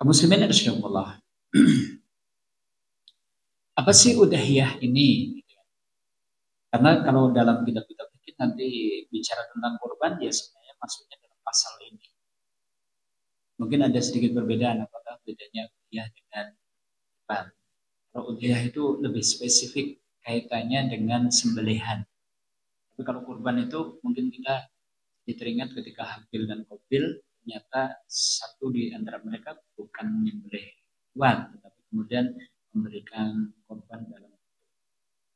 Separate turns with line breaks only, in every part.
Kaum muslimin rahimakumullah. Apa sih udhiyah ini? Karena kalau dalam kitab-kitab fikih nanti bicara tentang kurban, ya sebenarnya maksudnya dalam pasal ini. Mungkin ada sedikit perbedaan apakah bedanya udhiyah dengan kurban. Kalau udhiyah itu lebih spesifik kaitannya dengan sembelihan. Tapi kalau kurban itu mungkin kita teringat ketika Habil dan Qabil, ternyata satu di antara mereka bukan menyembelih hewan, tetapi kemudian memberikan korban dalam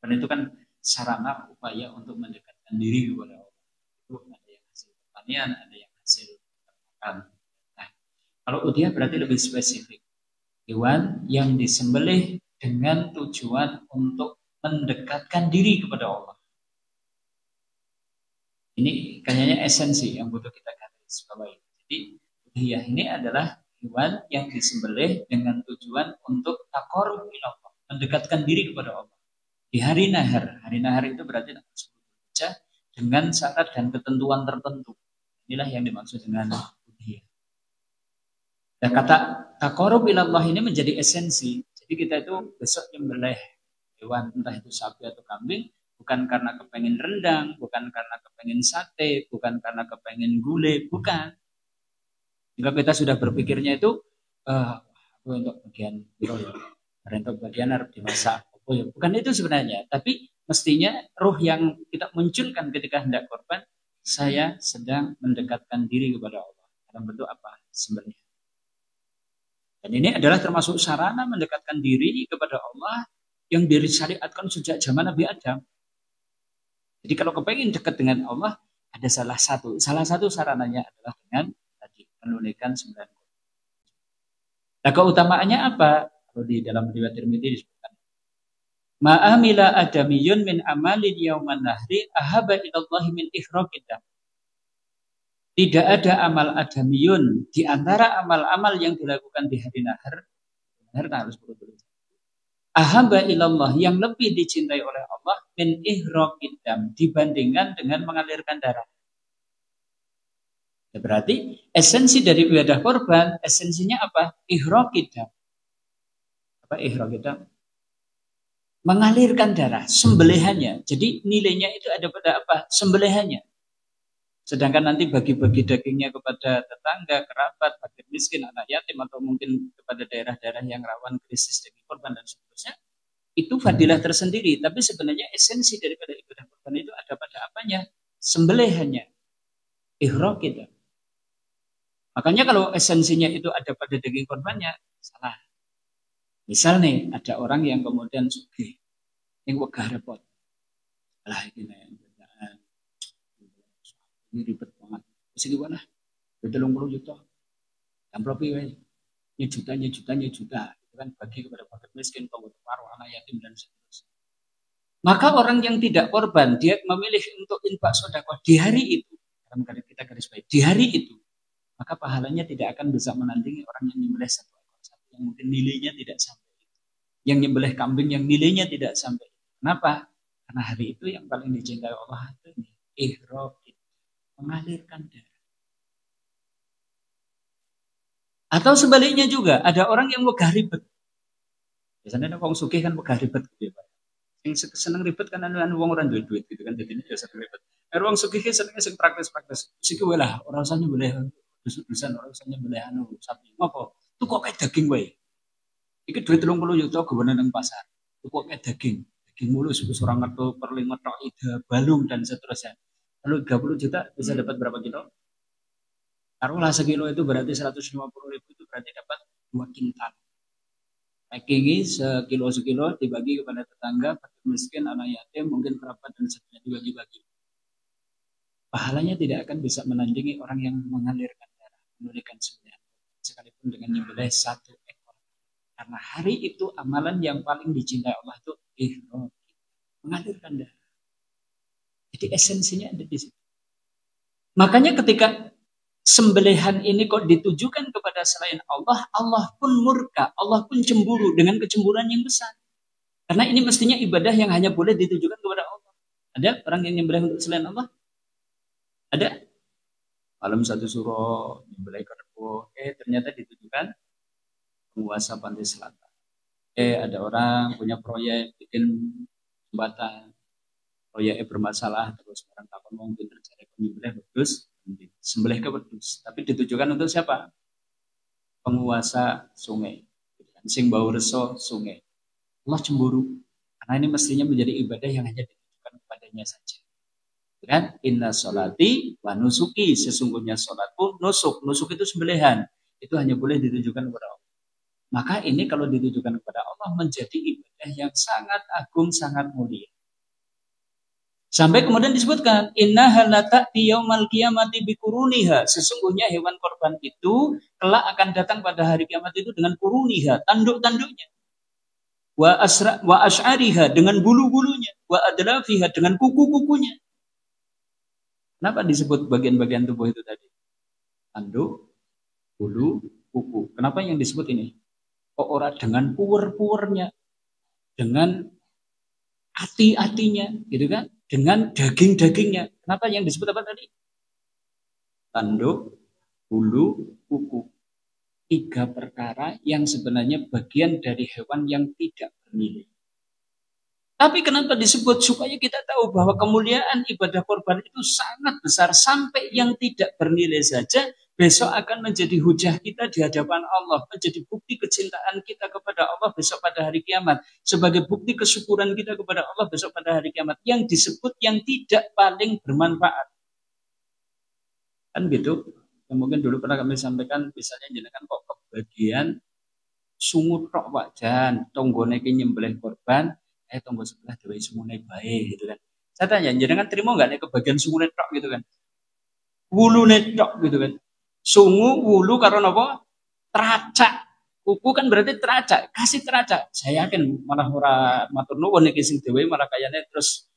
karena itu kan sarana upaya untuk mendekatkan diri kepada Allah. Itu ada yang hasil pertanian, ada yang hasil peternakan. Nah, kalau udhiyah berarti lebih spesifik. Hewan yang disembelih dengan tujuan untuk mendekatkan diri kepada Allah. Ini kayaknya esensi yang butuh kita garis bawahi. Jadi udhiyah ini adalah hewan yang disembelih dengan tujuan untuk taqarrub ilallah, mendekatkan diri kepada Allah. Di hari nahar itu berarti tanggal 10 Dzulhijjah dengan syarat dan ketentuan tertentu. Inilah yang dimaksud dengan udhiyah. Dan kata taqarrub ilallah ini menjadi esensi. Jadi kita itu besok menyembelih hewan entah itu sapi atau kambing bukan karena kepengen rendang, bukan karena kepengen sate, bukan karena kepengen gulai, bukan. Jika kita sudah berpikirnya itu, untuk bagian biro ya, untuk bagian harus dimasak, ya. Bukan itu sebenarnya. Tapi mestinya ruh yang kita munculkan ketika hendak korban, saya sedang mendekatkan diri kepada Allah. Dalam bentuk apa? Sembelih. Dan ini adalah termasuk sarana mendekatkan diri kepada Allah yang disyariatkan sejak zaman Nabi Adam. Jadi kalau kepengen dekat dengan Allah, ada salah satu sarananya adalah dengan tadi menunaikan sembahyang. Nah, keutamaannya apa? Kalau di dalam riwayat Tirmidzi disebutkan, ma'amila adamiyun min amalin yauman nahri ahaba ilallahi min ikhraqidam. Tidak ada amal adamiyun di antara amal-amal yang dilakukan di hari nahar harus betul-betul. Ahaba ilallah yang lebih dicintai oleh Allah min ihraqidam dibandingkan dengan mengalirkan darah. Ya, berarti esensi dari ibadah korban, esensinya apa? Ihraqidam. Apa ihraqidam? Mengalirkan darah, sembelihannya. Jadi nilainya itu ada pada apa? Sembelihannya. Sedangkan nanti bagi-bagi dagingnya kepada tetangga, kerabat, fakir miskin, anak yatim, atau mungkin kepada daerah-daerah yang rawan krisis daging korban dan seterusnya, itu fadilah tersendiri. Tapi sebenarnya esensi daripada ibadah korban itu ada pada apanya? Sembelihannya. Ihraqidam. Makanya kalau esensinya itu ada pada daging korbannya, salah. Misal nih, ada orang yang kemudian sugih, yang wegah repot. Alah, ini ribet banget. Terus gimana? 30 juta. Amplopi wae. Juta. Itu kan bagi kepada fakir miskin, paru anak yatim dan seterusnya. Maka orang yang tidak korban, dia memilih untuk infak sedekah di hari itu. Dalam kita garis baik, di hari itu. Maka pahalanya tidak akan bisa menandingi orang yang menyembelih satu ekor sapi yang mungkin nilainya tidak sampai itu. Yang menyembelih kambing yang nilainya tidak sampai itu. Kenapa? Karena hari itu yang paling dicintai Allah itu ihraq, mengalirkan darah. Atau sebaliknya juga, ada orang yang wegah ribet. Biasanya ada orang sugih kan wegah ribet gitu ya, Pak. Yang seneng ribet kan anu wong ora duwe duit gitu kan, jadinya ya seneng ribet. Wong sugih senenge sing praktis-praktis. Siki wae lah, ora usah nyembelih dus-dusan, ora usah nyembelih anu sapi. Ngopo? Tuku kayak daging wae. Iki duit 30 juta gawene nang pasar. Tuku kayak daging mulus wis ora ngetok perli ngetok ida balung dan seterusnya. Lalu 30 juta bisa dapat berapa kilo? Taruhlah sekilo itu berarti 150.000, itu berarti dapat 2 kintal. Packing sekilo dibagi kepada tetangga, fakir miskin, anak yatim, mungkin kerabat dan seterusnya dibagi-bagi. Pahalanya tidak akan bisa menandingi orang yang mengalirkan darah, menunaikan sembahyang, sekalipun dengan menyembelih satu ekor. Karena hari itu amalan yang paling dicintai Allah itu mengalirkan darah. Jadi esensinya ada di situ. Makanya ketika sembelihan ini kok ditujukan kepada selain Allah, Allah pun murka, Allah pun cemburu dengan kecemburuan yang besar. Karena ini mestinya ibadah yang hanya boleh ditujukan kepada Allah. Ada orang yang nyembelih untuk selain Allah? Ada? Malam satu surah, nyembelih kerbau, ternyata ditujukan penguasa pantai selatan. Ada orang punya proyek bikin jembatan, proyeknya bermasalah, terus orang takut mungkin terjadi penyembelih wedhus, sembelih ke wedhus, tapi ditujukan untuk siapa? Penguasa sungai, sing bau reso sungai. Allah cemburu, karena ini mestinya menjadi ibadah yang hanya ditujukan kepadanya saja. Kan? Inna sholati wa nusuki, sesungguhnya sholatku, nusuk itu sembelihan, itu hanya boleh ditujukan kepada Allah. Maka ini kalau ditujukan kepada Allah menjadi ibadah yang sangat agung, sangat mulia. Sampai kemudian disebutkan innaha lata'ti yaumal qiyamati biquruniha, sesungguhnya hewan korban itu kelak akan datang pada hari kiamat itu dengan kuruniha, tanduk-tanduknya. Wa asy'ariha, dengan bulu-bulunya, wa adlafiha, dengan kuku-kukunya. Kenapa disebut bagian-bagian tubuh itu tadi? Tanduk, bulu, kuku. Kenapa yang disebut ini? Kok ora dengan puwer-puwernya, dengan ati-atinya, gitu kan? Dengan daging-dagingnya. Kenapa yang disebut apa tadi? Tanduk, bulu, kuku. 3 perkara yang sebenarnya bagian dari hewan yang tidak bernilai. Tapi kenapa disebut? Supaya kita tahu bahwa kemuliaan ibadah korban itu sangat besar. Sampai yang tidak bernilai saja besok akan menjadi hujah kita di hadapan Allah. Menjadi bukti kecintaan kita kepada Allah besok pada hari kiamat. Sebagai bukti kesyukuran kita kepada Allah besok pada hari kiamat. Yang disebut yang tidak paling bermanfaat. Kan gitu. Mungkin dulu pernah kami sampaikan, misalnya jenengan kok kebagian sungut tok Pak Jan, tonggone ki nyembelih korban, tonggo sebelah dhewe sungune bae gitu kan. Saya tanya, jenengan terima enggak nek kebagian sungune tok gitu kan? Wulune tok gitu kan. Sungu, wulu karena apa? Teracak. Kuku kan berarti teracak, kasih teracak. Saya yakin malah ora matur nuwun iki sing dhewe malah kayane terus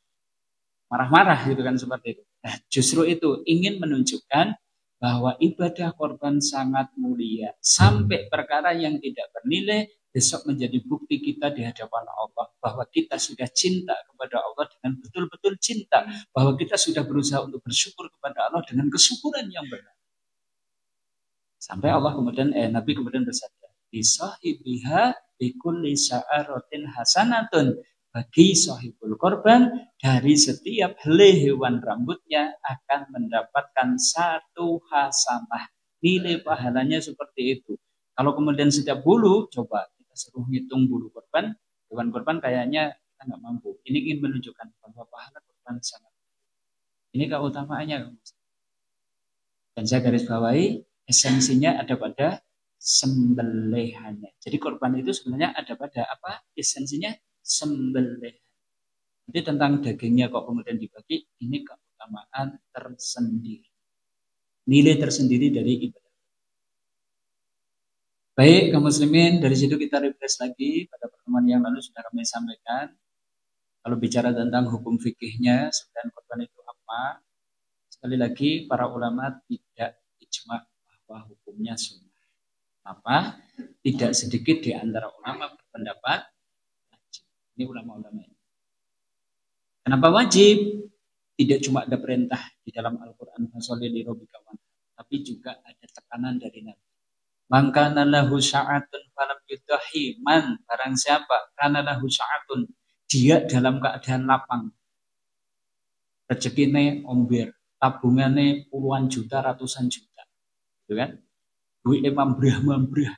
marah-marah gitu kan seperti itu. Nah, justru itu ingin menunjukkan bahwa ibadah korban sangat mulia. Sampai perkara yang tidak bernilai besok menjadi bukti kita di hadapan Allah. Bahwa kita sudah cinta kepada Allah dengan betul-betul cinta. Bahwa kita sudah berusaha untuk bersyukur kepada Allah dengan kesyukuran yang benar. Sampai Allah kemudian, Nabi kemudian bersabda, bisahibiha bikulli sya'aratin hasanatun. Bagi sahibul korban, dari setiap helai hewan rambutnya akan mendapatkan 1 hasanah. Nilai pahalanya seperti itu. Kalau kemudian setiap bulu, coba kita suruh ngitung bulu korban, hewan korban kayaknya kita nggak mampu. Ini ingin menunjukkan bahwa pahala korban sangat. Ini keutamaannya. Dan saya garis bawahi, esensinya ada pada sembelihannya. Jadi korban itu sebenarnya ada pada apa? Esensinya sembelih. Jadi tentang dagingnya kok kemudian dibagi, ini keutamaan tersendiri. Nilai tersendiri dari ibadah. Baik, kaum muslimin, dari situ kita refresh lagi pada pertemuan yang lalu sudah kami sampaikan. Kalau bicara tentang hukum fikihnya, sebenarnya korban itu apa? Sekali lagi, para ulama tidak ijma bahwa hukumnya sunnah. Apa? Tidak sedikit di antara ulama berpendapat ini ulama-ulama ini. Kenapa wajib? Tidak cuma ada perintah di dalam Al-Quran, tapi juga ada tekanan dari Nabi. Man kana lahu sya'atun falam yudahi, man barang siapa kana lahu sya'atun, dia dalam keadaan lapang, rezekine omber, tabungannya puluhan juta, ratusan juta, gitu kan? Duitnya mambrah,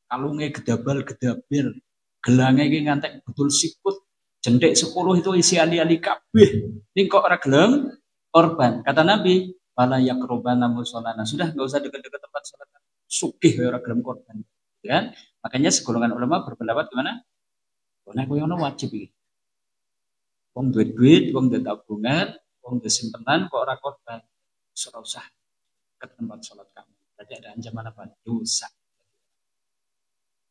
kalungnya gedabal-gedabir, gelangnya ini ngantek betul sikut, jendek 10 itu isi ali-ali kabeh. Ini kok ora gelem korban. Kata Nabi, fala yaqrubana musallana. Sudah enggak usah dekat-dekat tempat salat. Sugih ora gelem korban. Ya? Makanya segolongan ulama berpendapat gimana? Nek koyo ngono wajib iki. Wong duit-duit, wong duit tabungan, wong duit simpenan kok ora korban. Ora usah ke tempat salat kamu. Berarti ada ancaman apa? Dosa.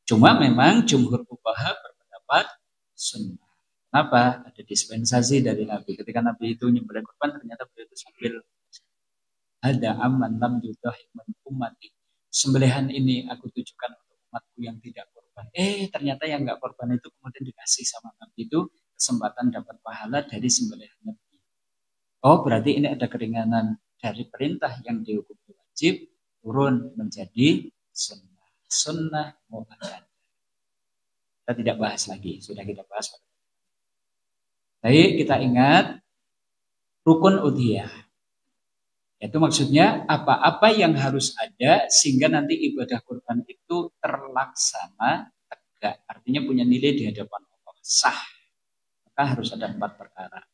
Cuma memang jumhur fuqaha berpendapat sunnah. Kenapa? Ada dispensasi dari Nabi. Ketika Nabi itu nyembelih korban, ternyata beliau itu sambil ada aman lam yudahiman ummati. Sembelihan ini aku tujukan untuk umatku yang tidak korban. Ternyata yang nggak korban itu kemudian dikasih sama Nabi itu kesempatan dapat pahala dari sembelihan Nabi. Oh, berarti ini ada keringanan dari perintah yang dihukum wajib turun menjadi sunnah. Sunnah mu'akkad. Kita tidak bahas lagi, sudah kita bahas. Baik, kita ingat rukun udhiyah. Itu maksudnya apa-apa yang harus ada sehingga nanti ibadah kurban itu terlaksana tegak. Artinya punya nilai di hadapan Allah. Sah. Maka harus ada 4 perkara.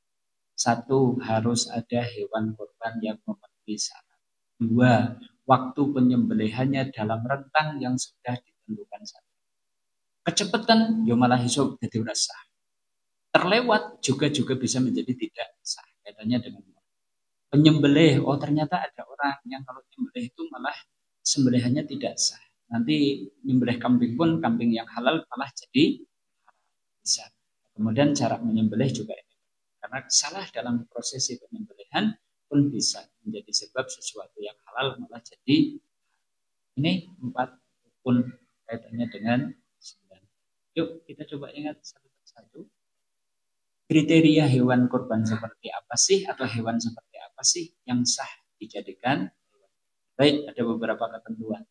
1, harus ada hewan kurban yang memenuhi syarat. 2, waktu penyembelihannya dalam rentang yang sudah ditentukan saja. Kecepatan, ya malah hisab jadi sah. Terlewat juga bisa menjadi tidak sah. Kaitannya dengan penyembelih, oh ternyata ada orang yang kalau menyembelih itu malah sembelihannya tidak sah. Nanti menyembelih kambing pun kambing yang halal malah jadi bisa. Kemudian cara menyembelih juga ini. Karena salah dalam prosesi penyembelihan pun bisa menjadi sebab sesuatu yang halal malah jadi. Ini 4 pun kaitannya dengan 9. Yuk kita coba ingat satu persatu. Kriteria hewan kurban seperti apa sih atau hewan seperti apa sih yang sah dijadikan hewan? Baik, ada beberapa ketentuan.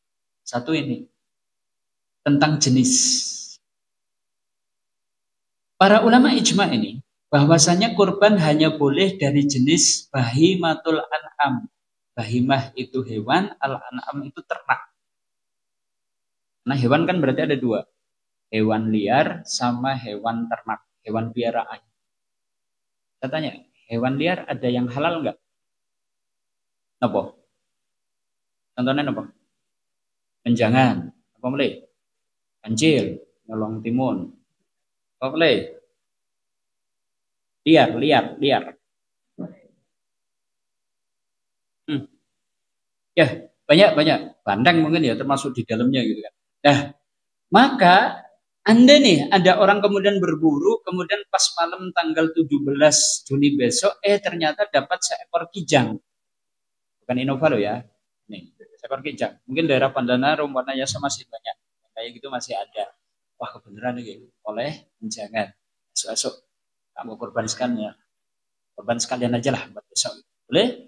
1 ini tentang jenis. Para ulama ijma ini bahwasanya kurban hanya boleh dari jenis bahimatul an'am. Bahimah itu hewan, al-an'am itu ternak. Nah hewan kan berarti ada 2. Hewan liar sama hewan ternak, hewan piaraan. Saya tanya, hewan liar ada yang halal enggak? Apa? Contohnya apa? Menjangan, apa boleh? Kancil, nyolong timun. Apa boleh? Liar. Ya, banyak. Bandeng mungkin ya termasuk di dalamnya gitu kan. Nah, maka Anda nih, ada orang kemudian berburu, kemudian pas malam tanggal 17 Juni besok, ternyata dapat seekor kijang. Bukan Innova loh ya. Nih, seekor kijang. Mungkin daerah Pandanarum warnanya masih banyak. Kayak gitu masih ada. Wah, kebenaran nih, oleh menjangan. Esok-esok kamu korban sekalian ya. Korban sekalian aja lah buat besok. Boleh?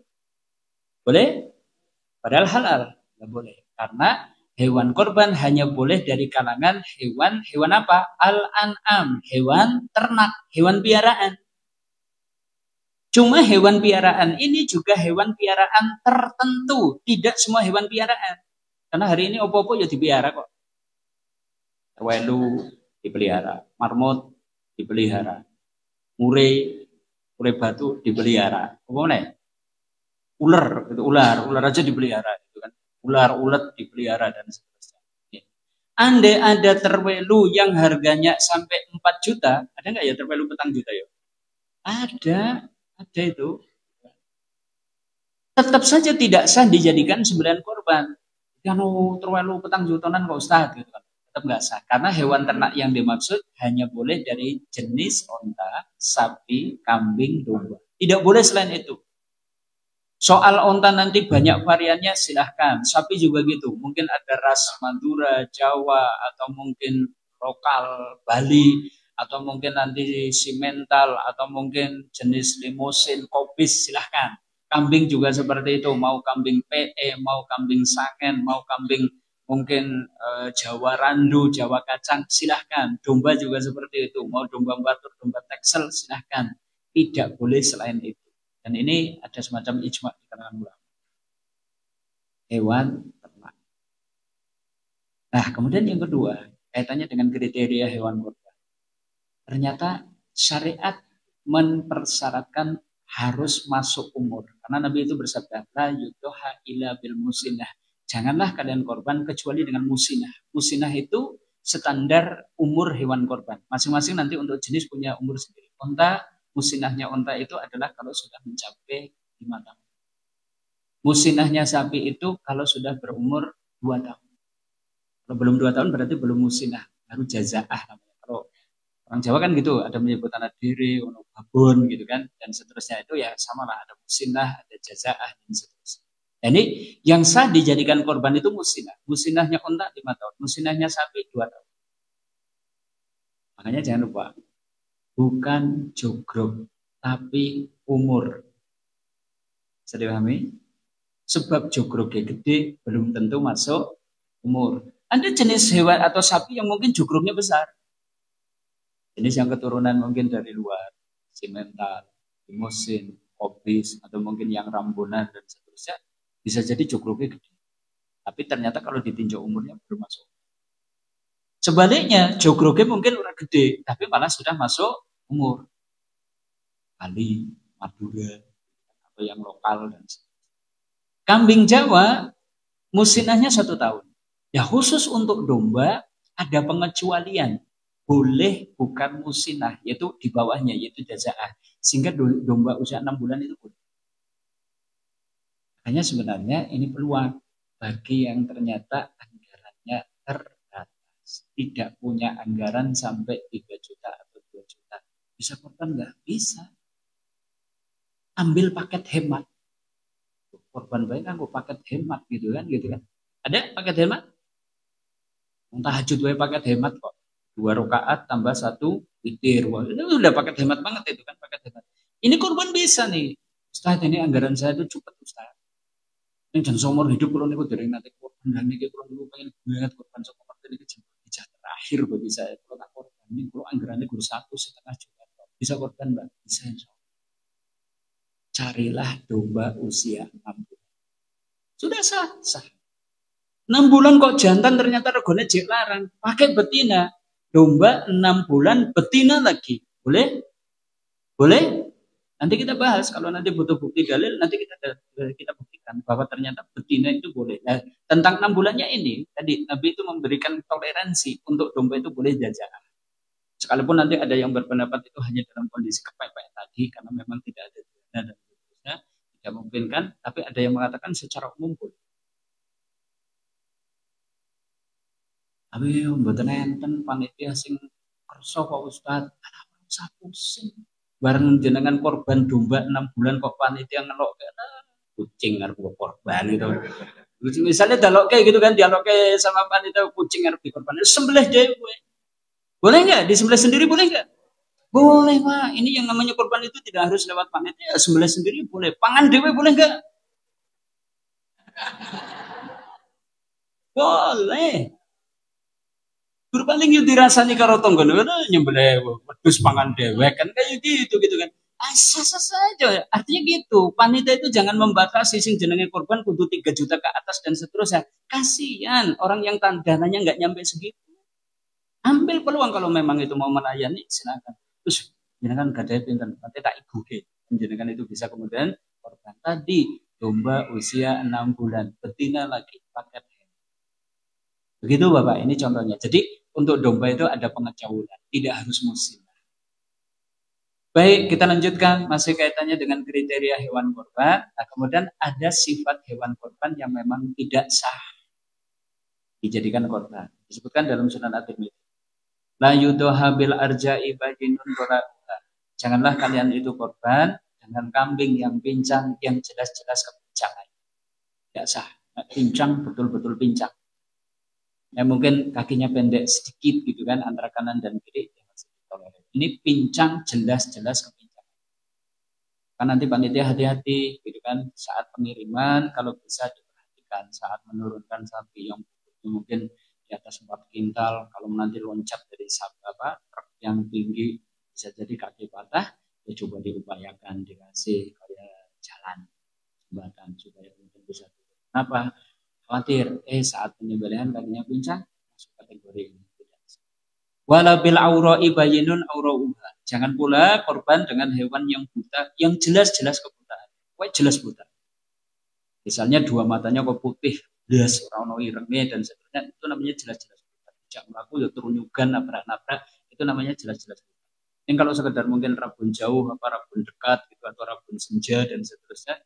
Boleh? Padahal halal. Nggak boleh. Karena hewan korban hanya boleh dari kalangan hewan apa? Al-an'am, hewan ternak, hewan piaraan. Cuma hewan piaraan ini juga hewan piaraan tertentu, tidak semua hewan piaraan. Karena hari ini opo-opo ya dipelihara kok. Terwelu dipelihara, marmut dipelihara, murai batu dipelihara. Apa nih? Ular aja dipelihara itu kan. Ular, ulet dipelihara dan seterusnya. Andai ada terwelu yang harganya sampai 4 juta, ada nggak ya terwelu petang juta ya? Ada itu. Tetap saja tidak sah dijadikan sembelihan korban. Kalau terwelu petang jutaan kok Ustaz gitu kan. Tetap nggak sah. Karena hewan ternak yang dimaksud hanya boleh dari jenis onta, sapi, kambing, domba. Tidak boleh selain itu. Soal onta nanti banyak variannya silahkan. Sapi juga gitu. Mungkin ada ras Madura, Jawa, atau mungkin lokal Bali, atau mungkin nanti simental, atau mungkin jenis limusin, kopis silahkan. Kambing juga seperti itu. Mau kambing PE, mau kambing sangen, mau kambing mungkin Jawa randu, Jawa kacang silahkan. Domba juga seperti itu. Mau domba batur, domba teksel silahkan. Tidak boleh selain itu. Dan ini ada semacam ijma di kalangan ulama. Hewan ternak. Nah, kemudian yang kedua, kaitannya dengan kriteria hewan kurban. Ternyata syariat mempersyaratkan harus masuk umur. Karena Nabi itu bersabda, la yudoha ila bil musinah. Janganlah kalian korban kecuali dengan musinah. Musinah itu standar umur hewan korban. Masing-masing nanti untuk jenis punya umur sendiri. Unta, musinahnya unta itu adalah kalau sudah mencapai 5 tahun. Musinahnya sapi itu kalau sudah berumur 2 tahun. Kalau belum 2 tahun berarti belum musinah, baru jazaah namanya. Kalau orang Jawa kan gitu, ada menyebut anak diri, babon gitu kan, dan seterusnya itu ya sama lah, ada musinah, ada jazaah dan seterusnya. Jadi yang sah dijadikan korban itu musinah. Musinahnya unta 5 tahun, musinahnya sapi 2 tahun. Makanya jangan lupa, bukan jogrok, tapi umur. Bisa dipahami? Sebab jogroknya gede, belum tentu masuk umur. Ada jenis hewan atau sapi yang mungkin jogroknya besar. Jenis yang keturunan mungkin dari luar, simental, limusin, obis, atau mungkin yang rambunan dan seterusnya, bisa jadi jogroknya gede. Tapi ternyata kalau ditinjau umurnya belum masuk. Sebaliknya, jogroknya mungkin udah gede, tapi malah sudah masuk umur. Bali, Madura, atau yang lokal dan seterusnya. Kambing Jawa musinahnya 1 tahun. Ya khusus untuk domba ada pengecualian. Boleh bukan musinah, yaitu di bawahnya, yaitu jazaah. Sehingga domba usia 6 bulan itu boleh. Makanya sebenarnya ini peluang bagi yang ternyata anggarannya terbatas. Tidak punya anggaran sampai 3 juta atau 2 juta. Bisa korban nggak? Bisa. Ambil paket hemat. Korban baik kan paket hemat gitu kan. Ada paket hemat? Tahajud wae paket hemat kok. 2 rakaat tambah 1 witir. Wah, itu udah paket hemat banget itu kan paket hemat. Ini korban bisa nih. Ustaz ini anggaran saya itu cukup Ustaz. Ini jangan seumur hidup kalau niku dari nanti korban dan niki kalau dulu pengen banget korban seumur ini jadi terakhir bagi saya. Kalau tak korban ini kalau anggarannya guru 1,5 juta. Bisa korban Mbak? Bisa insya Allah. Carilah domba usia 6 bulan. Sudah sah. 6 bulan kok jantan ternyata regone jek larang. Pakai betina. Domba 6 bulan betina lagi. Boleh? Boleh? Nanti kita bahas. Kalau nanti butuh bukti dalil, nanti kita buktikan bahwa ternyata betina itu boleh. Nah, tentang 6 bulannya ini, tadi Nabi itu memberikan toleransi untuk domba itu boleh jajakan. Sekalipun nanti ada yang berpendapat itu hanya dalam kondisi kepepet tadi, karena memang tidak ada dana dan seterusnya, tidak memungkinkan. Tapi ada yang mengatakan secara umum boleh. Tapi mboten enten panitia sing kersa kok Ustaz. Ora usah pusing. Bareng jenengan korban domba 6 bulan kok panitia ngelok kucing arep korban itu. Misalnya dalok kayak gitu kan, dialog kayak sama panitia kucing arep dikorban. Sembelih dhewe. Boleh enggak? Disembelih sendiri boleh enggak? Boleh, Pak. Ini yang namanya korban itu tidak harus lewat panitia, sembelih sendiri boleh. Pangan dhewe boleh enggak? Boleh. Paling yang dirasani karo tonggone nyembelih wedhus pangan dewek kan kayak gitu kan. Sah-sah saja. Artinya gitu. Panitia itu jangan membatasi sing jenenge korban kudu 3 juta ke atas dan seterusnya. Kasihan orang yang dananya nggak nyampe segitu. Ambil peluang kalau memang itu mau melayani silakan. Terus jenengan gadai pinten nanti tak ibu ke. Jenengan itu bisa kemudian korban tadi domba usia 6 bulan betina lagi paket. Begitu Bapak, ini contohnya. Jadi untuk domba itu ada pengecualian, tidak harus musim. Baik, kita lanjutkan masih kaitannya dengan kriteria hewan korban. Nah, kemudian ada sifat hewan korban yang memang tidak sah dijadikan korban. Disebutkan dalam Sunan At-Tirmidzi. La yudoha bil arja'i bajinun wala. Janganlah kalian itu korban dengan kambing yang pincang, yang jelas-jelas kepincangan. Tidak sah. Pincang, betul-betul pincang. Ya mungkin kakinya pendek sedikit gitu kan antara kanan dan kiri. Ini pincang jelas-jelas kepincang. Kan nanti panitia hati-hati gitu kan saat pengiriman kalau bisa diperhatikan saat menurunkan sapi yang mungkin di atas 4 kintal kalau nanti loncat dari truk yang tinggi bisa jadi kaki patah ya coba diupayakan dikasih kayak jalan jembatan supaya mungkin bisa turun. Kenapa? Khawatir saat penyembelihan kakinya pincang masuk kategori ini. Wala bil aura'i bayinun aura'uha. Jangan pula korban dengan hewan yang buta, yang jelas-jelas kebutaan. Wah jelas buta. Misalnya 2 matanya kok putih, belas, orang irengnya dan seterusnya, itu namanya jelas-jelas buta. Tidak melaku ya turun yugan, nabrak-nabrak, itu namanya jelas-jelas buta. Yang kalau sekedar mungkin rabun jauh, rabun dekat, gitu, atau rabun senja dan seterusnya,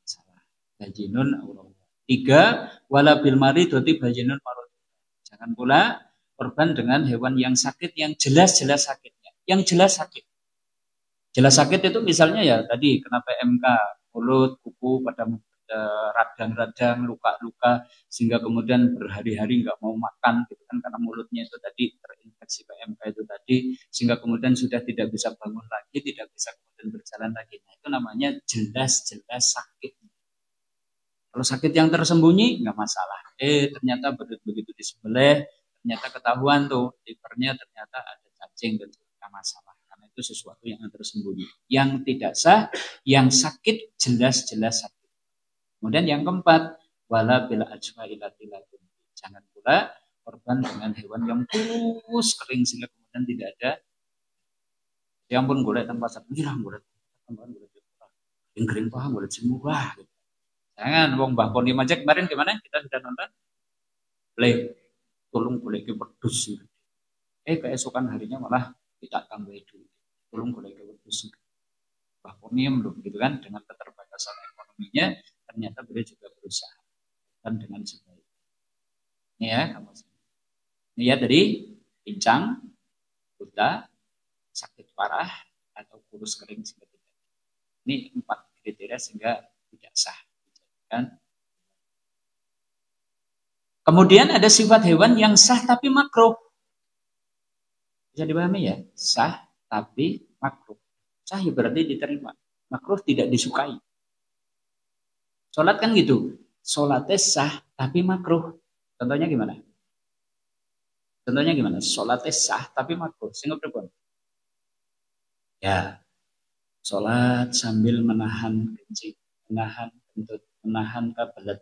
salah. Bayinun aura'uha. 3, wala bil maridoti bayinun marud. Jangan pula korban dengan hewan yang sakit, yang jelas-jelas sakitnya. Yang jelas sakit. Jelas sakit itu misalnya ya tadi kena PMK, mulut, kuku, pada radang-radang, luka-luka, sehingga kemudian berhari-hari nggak mau makan, gitu kan, karena mulutnya itu tadi terinfeksi PMK itu tadi, sehingga kemudian sudah tidak bisa bangun lagi, tidak bisa kemudian berjalan lagi. Nah, itu namanya jelas-jelas sakit. Kalau sakit yang tersembunyi nggak masalah. Ternyata begitu disembelih ternyata ketahuan tuh livernya ternyata ada cacing dan masalah karena itu sesuatu yang tersembunyi. Yang tidak sah, yang sakit jelas-jelas sakit. Kemudian yang keempat, wala bil ajwa ilatilatun. Jangan pula korban dengan hewan yang kurus kering sehingga kemudian tidak ada. Ya ampun golek tanpa satu girang golek tambahan golek yang kering paham golek semua. Gitu. Jangan wong Mbah Poni aja kemarin gimana kita sudah nonton. Play tolong golek ke pedus. Keesokan harinya malah kita tambah dulu. Tolong golek ke pedus. Mbah Poni belum gitu kan dengan keterbatasan ekonominya ternyata beliau juga berusaha dan dengan sebaik. Ini ya kamu. Ini ya dari pincang, buta, sakit parah atau kurus kering sehingga tidak. Ini 4 kriteria sehingga tidak sah. Kan? Kemudian ada sifat hewan yang sah tapi makruh. Bisa dipahami ya? Sah tapi makruh. Sah ya berarti diterima. Makruh tidak disukai. Sholat kan gitu. Sholatnya sah tapi makruh. Contohnya gimana? Contohnya gimana? Sholatnya sah tapi makruh. Sehingga berapa? Ya, sholat sambil menahan kencing, menahan kentut, menahan kebelet.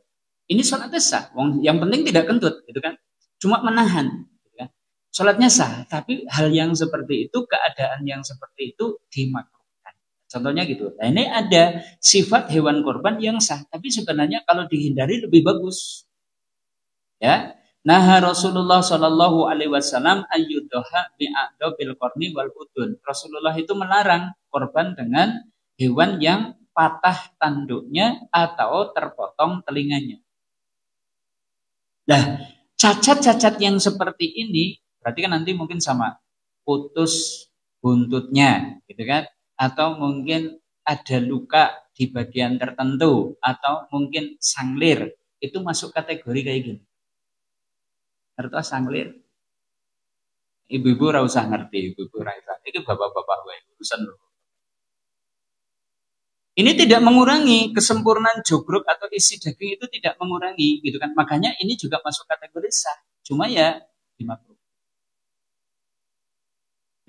Ini sholatnya sah. Yang penting tidak kentut, gitu kan? Cuma menahan. Gitu kan? Sholatnya sah, tapi hal yang seperti itu, keadaan yang seperti itu dimakruhkan. Contohnya gitu. Nah ini ada sifat hewan korban yang sah, tapi sebenarnya kalau dihindari lebih bagus. Ya, nah Rasulullah Shallallahu Alaihi Wasallam ayyudoha bi'adobil korni wal udun. Rasulullah itu melarang korban dengan hewan yang patah tanduknya atau terpotong telinganya. Nah, cacat-cacat yang seperti ini berarti kan nanti mungkin sama putus buntutnya, gitu kan? Atau mungkin ada luka di bagian tertentu, atau mungkin sanglir. Itu masuk kategori kayak gini. Ngerti sanglir? Ibu-ibu ora usah ngerti, ibu-ibu ora usah. Itu bapak-bapak wae urusan lho. Ini tidak mengurangi kesempurnaan jogrok atau isi daging itu tidak mengurangi gitu kan. Makanya ini juga masuk kategori sah. Cuma ya dimakruh.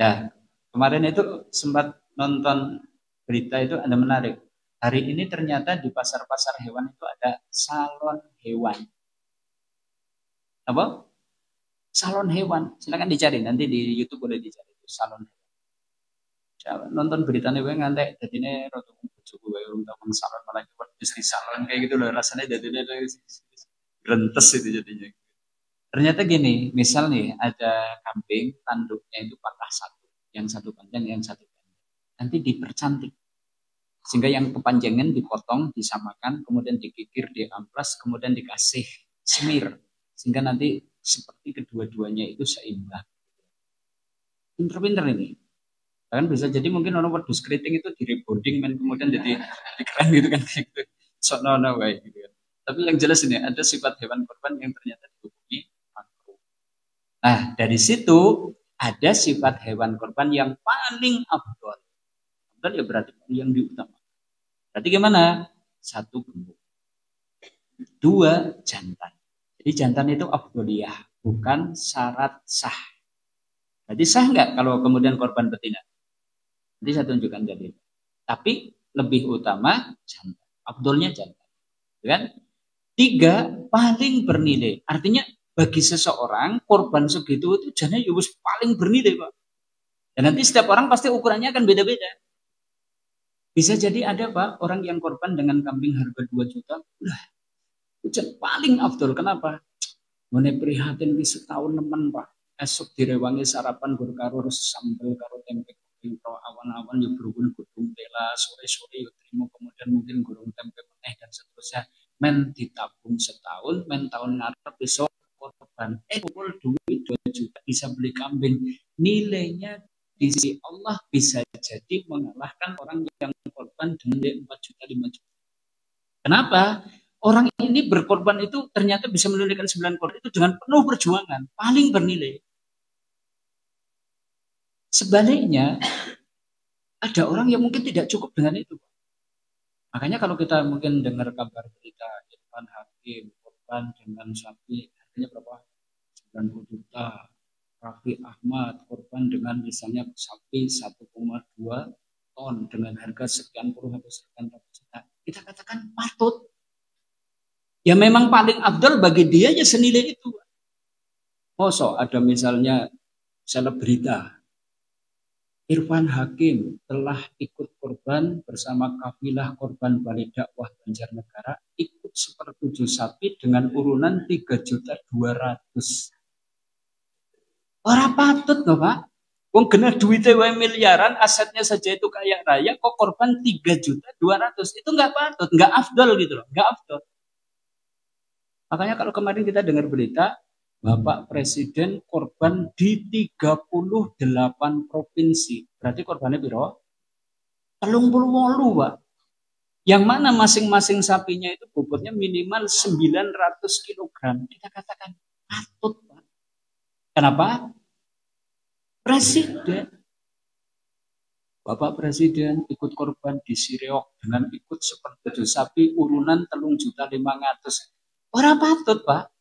Nah, kemarin itu sempat nonton berita itu ada menarik. Hari ini ternyata di pasar-pasar hewan itu ada salon hewan. Apa? Salon hewan, silakan dicari nanti di YouTube boleh dicari itu salon hewan. Nonton beritanya gue ngantek, jadinya roto bojoku gue untuk salon malah istri salon kayak gitu loh rasanya jadinya rentes itu jadinya. Ternyata gini, misal nih ada kambing tanduknya itu patah satu, yang satu panjang, yang satu pendek. Nanti dipercantik sehingga yang kepanjangan dipotong, disamakan, kemudian dikikir, diamplas, kemudian dikasih semir sehingga nanti seperti kedua-duanya itu seimbang. Pinter-pinter ini. Bahkan bisa jadi mungkin orang wedhus keriting itu di rebonding kemudian jadi keren gitu kan gitu. Sono wae gitu kan. Tapi yang jelas ini ada sifat hewan korban yang ternyata dihukumi makruh. Nah, dari situ ada sifat hewan korban yang paling afdol. Afdol ya berarti yang diutamakan. Berarti gimana? 1 gemuk. 2 jantan. Jadi jantan itu afdoliyah, bukan syarat sah. Jadi sah nggak kalau kemudian korban betina? Nanti saya tunjukkan dalil. Tapi lebih utama jantan. Afdolnya jantan. Kan? 3 paling bernilai. Artinya bagi seseorang korban segitu itu jadinya paling bernilai, Pak. Dan nanti setiap orang pasti ukurannya akan beda-beda. Bisa jadi ada Pak orang yang korban dengan kambing harga 2 juta. Udah hujan paling afdol. Kenapa? Mene prihatin wis setahun nemen Pak. Esok direwangi sarapan gur karo sambel karo tempe kuning awan-awan yo berhubung gudung tela sore-sore yo trimo kemudian mungkin gurung tempe meneh dan seterusnya. Men ditabung setahun, men tahun ngarep besok korban. Kumpul duit 2 juta bisa beli kambing. Nilainya di sisi Allah bisa jadi mengalahkan orang yang korban dengan 4 juta 5 juta. Kenapa? Orang ini berkorban itu ternyata bisa menunaikan 9 korban itu dengan penuh perjuangan, paling bernilai. Sebaliknya, ada orang yang mungkin tidak cukup dengan itu. Makanya kalau kita mungkin dengar kabar berita Irfan Hakim korban dengan sapi harganya berapa? 90 juta. Raffi Ahmad korban dengan misalnya sapi 1,2 ton dengan harga sekian puluh atau sekian ratus juta. Kita katakan patut. Ya memang paling afdal bagi dia ya senilai itu. Masa ada misalnya selebrita Irfan Hakim telah ikut korban bersama kafilah korban Balai Dakwah Banjarnegara ikut sepertujuh sapi dengan urunan 3.200.000. Orang patut loh Pak. Wong kena duitnya wae miliaran, asetnya saja itu kayak raya, kok korban 3.200.000. Itu nggak patut, nggak afdal gitu loh, nggak afdal. Makanya kalau kemarin kita dengar berita, Bapak Presiden korban di 38 provinsi. Berarti korbannya piro? 38, Pak. Yang mana masing-masing sapinya itu bobotnya minimal 900 kg. Kita katakan patut, Pak. Kenapa? Presiden. Bapak Presiden ikut korban di Sireok dengan ikut sepertujuh sapi urunan 3.500.000. Orang patut, Pak.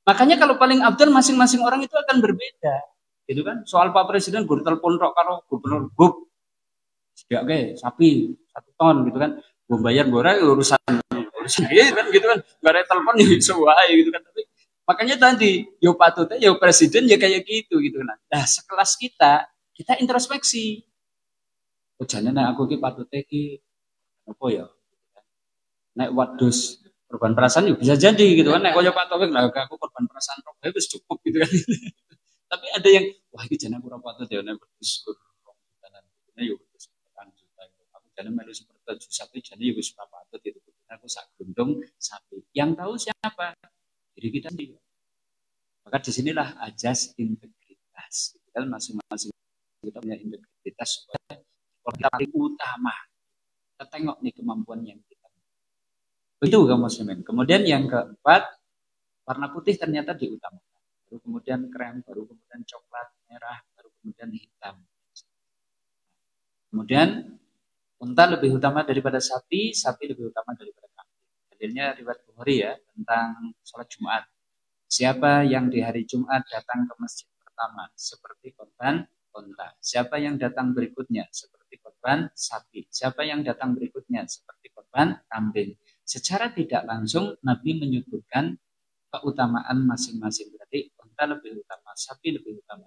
Makanya kalau paling afdal masing-masing orang itu akan berbeda. Gitu kan? Soal Pak Presiden gue telepon tok karo gubernur Gub. Ya oke, sapi 1 ton gitu kan. Gue bayar urusan gitu kan. Gak ada telepon ya sesuai gitu kan. Tapi makanya tadi yo patutnya yo presiden ya kayak gitu kan. Nah, sekelas kita introspeksi. Oh jane nek aku ki patutnya ki apa ya? Nek wadus korban perasaan juga bisa jadi gitu kan. Nek koyo Pak Taufik lah aku korban perasaan kok wis cukup gitu kan. Tapi ada yang wah iki jane aku ora patut ya nek wadus korban perasaan yo wis juta. Aku jane melu seperti sapi jane yo wis ora patut gitu. Aku sak grundung sapi. Yang tahu siapa? Diri kita sendiri. Maka disinilah ajas integritas. Kita masing-masing kita punya integritas supaya kita paling utama. Kita tengok nih kemampuan yang kita. Itu kaum muslimin. Kemudian yang keempat, warna putih ternyata diutamakan. Baru kemudian krem, baru kemudian coklat, merah, baru kemudian hitam. Kemudian unta lebih utama daripada sapi, sapi lebih utama daripada kambing. Dalilnya riwayat Bukhari ya tentang sholat Jumat. Siapa yang di hari Jumat datang ke masjid pertama seperti korban unta. Siapa yang datang berikutnya seperti korban sapi. Siapa yang datang berikutnya seperti korban kambing. Secara tidak langsung Nabi menyebutkan keutamaan masing-masing. Berarti unta lebih utama, sapi lebih utama.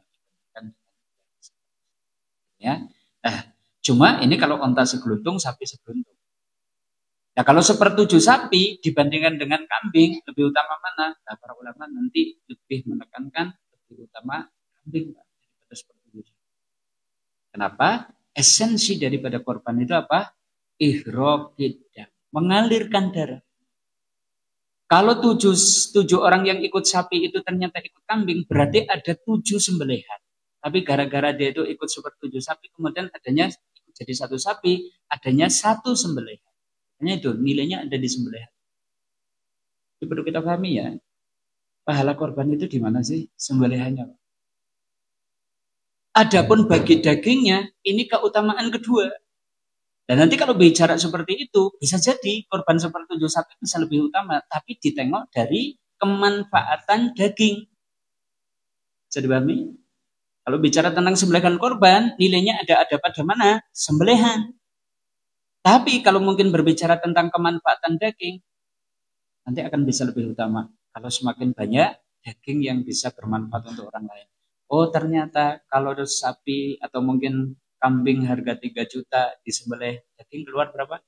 Ya. Cuma ini kalau unta segeluntung, sapi segeluntung. Nah, kalau sepertujuh sapi dibandingkan dengan kambing, lebih utama mana? Nah, para ulama nanti lebih menekankan lebih utama kambing daripada sepertujuh. Kenapa? Esensi daripada korban itu apa? Ihraqid dam. Mengalirkan darah. Kalau tujuh orang yang ikut sapi itu ternyata ikut kambing, berarti ada 7 sembelihan. Tapi gara-gara dia itu ikut sepertujuh sapi, kemudian adanya ikut jadi 1 sapi, adanya 1 sembelihan. Hanya itu nilainya ada di sembelihan. Itu perlu kita pahami ya. Pahala korban itu di mana sih sembelihannya? Adapun bagi dagingnya, ini keutamaan kedua. Dan nanti kalau bicara seperti itu, bisa jadi korban sepertujuh sapi bisa lebih utama, tapi ditengok dari kemanfaatan daging. Bisa dipahami? Kalau bicara tentang sembelihan korban, nilainya ada pada mana? Sembelihan. Tapi kalau mungkin berbicara tentang kemanfaatan daging, nanti akan bisa lebih utama. Kalau semakin banyak daging yang bisa bermanfaat untuk orang lain. Oh ternyata kalau sapi atau mungkin kambing harga 3 juta disembelih daging keluar berapa?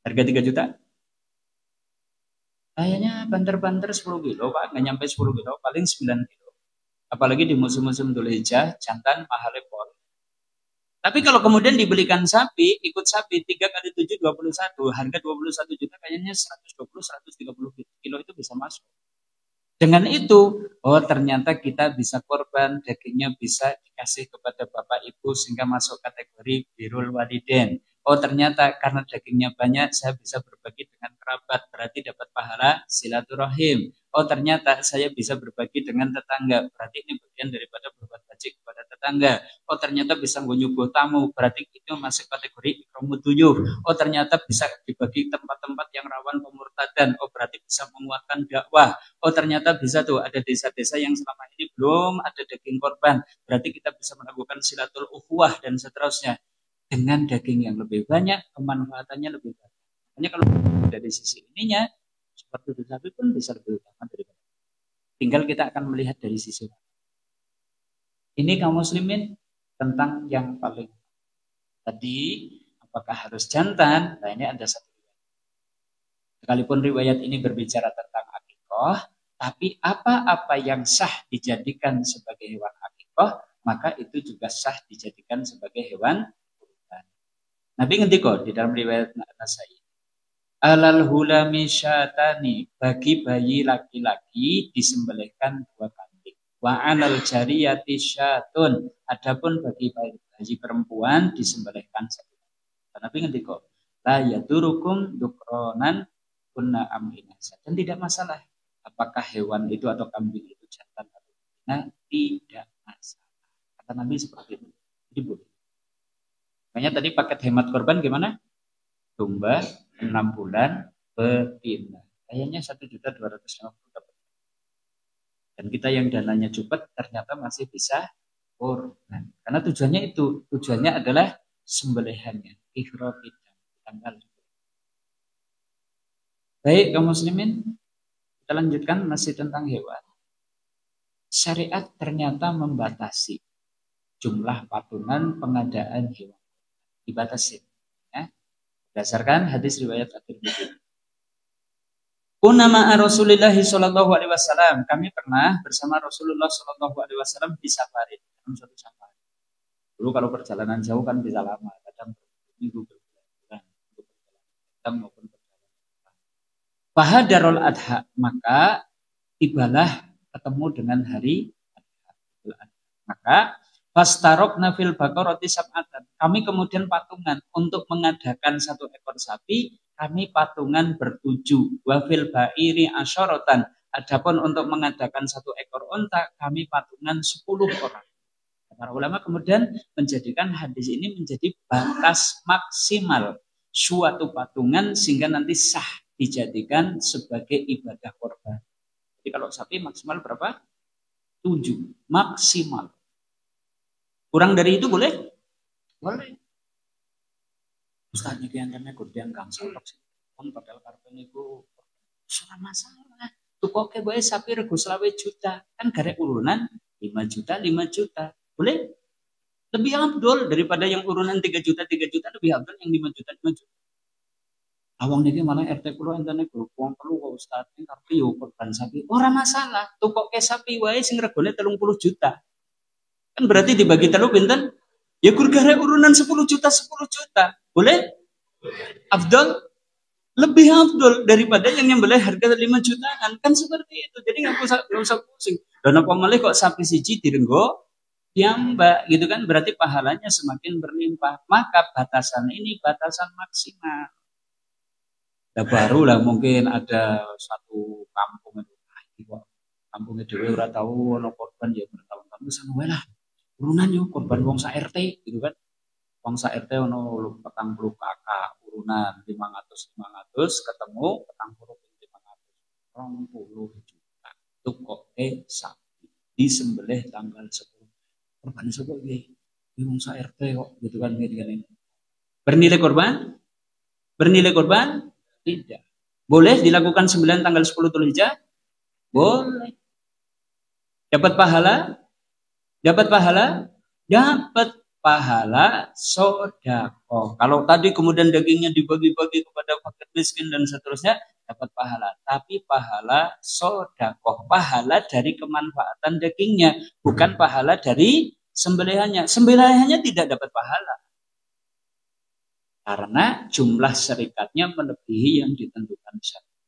Harga 3 juta? Kayaknya banter-banter 10 kilo Pak, nggak nyampe 10 kilo, paling 9 kilo. Apalagi di musim-musim Dzulhijjah, jantan mahalnya pol. Tapi kalau kemudian dibelikan sapi, ikut sapi 3 kali 7 21, harga 21 juta kayaknya 120-130 kilo itu bisa masuk. Dengan itu, oh ternyata kita bisa korban, dagingnya bisa dikasih kepada bapak ibu sehingga masuk kategori birrul walidain. Oh ternyata karena dagingnya banyak, saya bisa berbagi dengan kerabat, berarti dapat pahala silaturahim. Oh ternyata saya bisa berbagi dengan tetangga, berarti ini bagian daripada berbuat baik kepada tetangga. Oh ternyata bisa nyuguh tamu, berarti itu masuk kategori ikromuduyuh. Oh ternyata bisa dibagi tempat-tempat yang rawan pemurtadan. Oh berarti bisa menguatkan dakwah. Oh ternyata bisa tuh ada desa-desa yang selama ini sebelum ada daging korban. Berarti kita bisa melakukan silatul ukhuwah dan seterusnya. Dengan daging yang lebih banyak, kemanfaatannya lebih banyak. Hanya kalau dari sisi ininya, seperti itu sapi pun bisa lebih utama daripada. Tinggal kita akan melihat dari sisi ini kaum muslimin tentang yang paling tadi, apakah harus jantan? Nah, ini ada satu. Sekalipun riwayat ini berbicara tentang akikoh, tapi apa-apa yang sah dijadikan sebagai hewan akikoh, maka itu juga sah dijadikan sebagai hewan kurban. Nabi ngendika di dalam riwayat Nasai, alal hulami syatani, bagi bayi laki-laki disembelihkan 2 kambing. Wa alal jariyati syatun, adapun bagi bayi perempuan disembelihkan 1 kambing. Nabi ngendika, la yadurukum dukronan kunna amlinasa. Dan tidak masalah apakah hewan itu atau kambing itu jantan atau betina, tidak masalah. Kata Nabi seperti itu. Jadi boleh. Makanya tadi paket hemat korban gimana? Domba 6 bulan betina. Kayaknya 1.250.000 dapat. Dan kita yang dananya cepat ternyata masih bisa korban. Karena tujuannya itu, tujuannya adalah sembelihannya. Ikhrafidah tanggal. Baik kaum muslimin, kita lanjutkan masih tentang hewan. Syariat ternyata membatasi jumlah patungan pengadaan hewan. Dibatasi. Ya. Berdasarkan hadis riwayat At-Tirmidzi. Kunna ma'a Rasulillah sallallahu alaihi wasallam. Kami pernah bersama Rasulullah sallallahu alaihi wasallam di safari, dalam suatu safari. Dulu kalau perjalanan jauh kan bisa lama, kadang minggu berbulan-bulan, kadang maupun Fahadarul adha, maka tibalah ketemu dengan hari adha. Maka fastarokna fil baqarati sab'atan. Kami kemudian patungan untuk mengadakan 1 ekor sapi, kami patungan ber7. Wa fil ba'iri asyaratan. Adapun untuk mengadakan 1 ekor unta, kami patungan 10 orang. Para ulama kemudian menjadikan hadis ini menjadi batas maksimal suatu patungan sehingga nanti sah dijadikan sebagai ibadah korban. Jadi kalau sapi maksimal berapa? 7. Maksimal. Kurang dari itu boleh? Boleh. Ustaznya kian-kiannya kurdian gangsal sih. Padahal karpen itu ora masalah. Tukoke bae sapi rego 20 juta. Kan garek urunan 5 juta, 5 juta. Boleh? Lebih abdul daripada yang urunan 3 juta, 3 juta lebih abdul yang 5 juta, 5 juta. Awang niki malah RT kula entene grup wong telu kok Ustaz tapi yo korban sapi. Ora masalah, tukoke sapi wae sing regane 30 juta. Kan berarti dibagi telu pinten? Ya gurgare urunan 10 juta, 10 juta. Boleh? Afdol? Lebih afdol daripada yang nyembelih harga 5 jutaan. Kan seperti itu. Jadi enggak usah pusing. Dan apa malih kok sapi siji direnggo Mbak, gitu kan berarti pahalanya semakin berlimpah. Maka batasan ini batasan maksimal. Ya barulah mungkin ada satu kampung itu kampungnya dewe ora tahu ono korban ya bertahun-tahun wis anu wae lah. Urunan yo korban wong sak RT gitu kan. Wong sak RT ono 40 kakak urunan 500 ketemu 40 juta. Tukoke sapi disembelih tanggal 10. Korban sapa iki? Wong sak RT kok gitu kan ini. Bernilai korban? Bernilai korban? Tidak. Boleh dilakukan 9 tanggal 10 Dzulhijjah? Boleh. Dapat pahala? Dapat pahala? Dapat pahala sedekah. Kalau tadi kemudian dagingnya dibagi-bagi kepada fakir miskin dan seterusnya, dapat pahala. Tapi pahala sedekah, pahala dari kemanfaatan dagingnya, bukan pahala dari sembelihannya. Sembelihannya tidak dapat pahala. Karena jumlah serikatnya melebihi yang ditentukan syariat.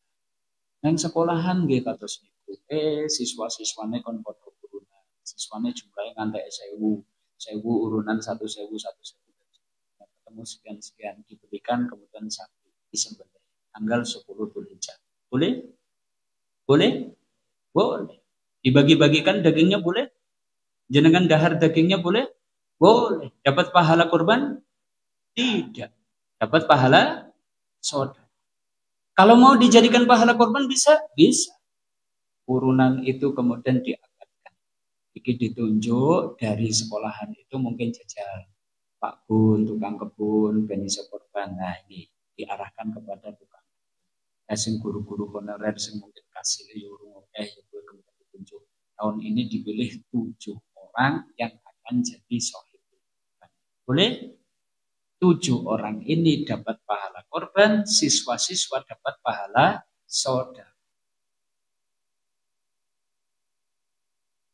Nang sekolahan nggih kados niku. Siswa-siswane kon padha urunan. Siswane jumlahnya ngantek 1000 urunan 1.000 ketemu sekian diberikan kemudian sapi disembelih tanggal 10 Dzulhijjah. Boleh? Boleh? Boleh. Dibagi-bagikan dagingnya boleh? Jenengan dahar dagingnya boleh? Boleh. Dapat pahala kurban? Tidak. Dapat pahala sedekah. Kalau mau dijadikan pahala korban bisa? Bisa. Urunan itu kemudian diakadkan. Iki ditunjuk dari sekolahan itu mungkin jajal Pak Bun, tukang kebun, ben iso korban. Nah ini diarahkan kepada tukang. Sing guru-guru honorer sing mungkin kasih urung oke ya kemudian ditunjuk. Tahun ini dipilih 7 orang yang akan jadi sohib. Boleh? 7 orang ini dapat pahala korban, siswa-siswa dapat pahala saudara.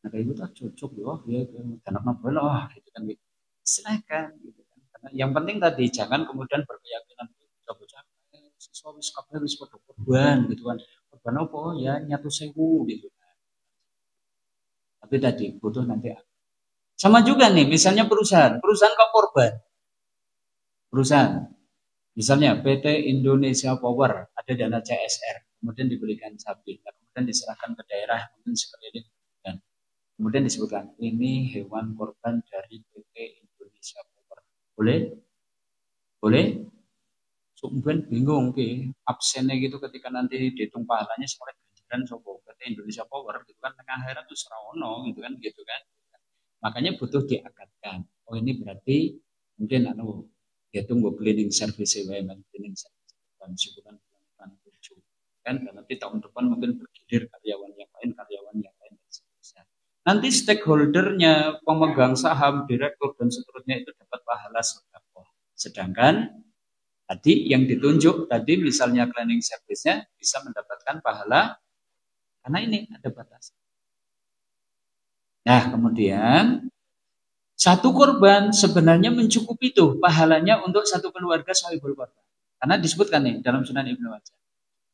Nah, kayak gitu cocok loh, ya karena boleh loh, gitu kan gitu. Silakan gitu kan. Karena yang penting tadi jangan kemudian berkeyakinan bocah-bocah siswa wis kabeh wis padha korban gitu kan. Korban apa ya nyatu sewu gitu kan. Tapi tadi butuh nanti sama juga nih, misalnya perusahaan kok korban. Perusahaan misalnya PT Indonesia Power ada dana CSR, kemudian dibelikan sapi, kemudian diserahkan ke daerah, mungkin sekeliling, dan kemudian disebutkan ini hewan korban dari PT Indonesia Power. Boleh? Boleh? Kemudian bingung ke absennya gitu ketika nanti dihitung pahalanya seperti ganjaran sopo PT Indonesia Power gitu kan tengah akhirat tuh serawono gitu kan. Makanya butuh diakatkan. Oh ini berarti mungkin dihitung gue cleaning service cleaning service dan sebulan tujuh kan nanti tahun depan mungkin bergilir karyawan yang lain dan seterusnya. Nanti stakeholdernya pemegang saham direktur dan seterusnya itu dapat pahala sedekah. Sedangkan tadi yang ditunjuk tadi misalnya cleaning service-nya bisa mendapatkan pahala karena ini ada batas. Nah kemudian satu korban sebenarnya mencukupi itu pahalanya untuk satu keluarga sahibul korban. Karena disebutkan nih dalam Sunan Ibnu Majah.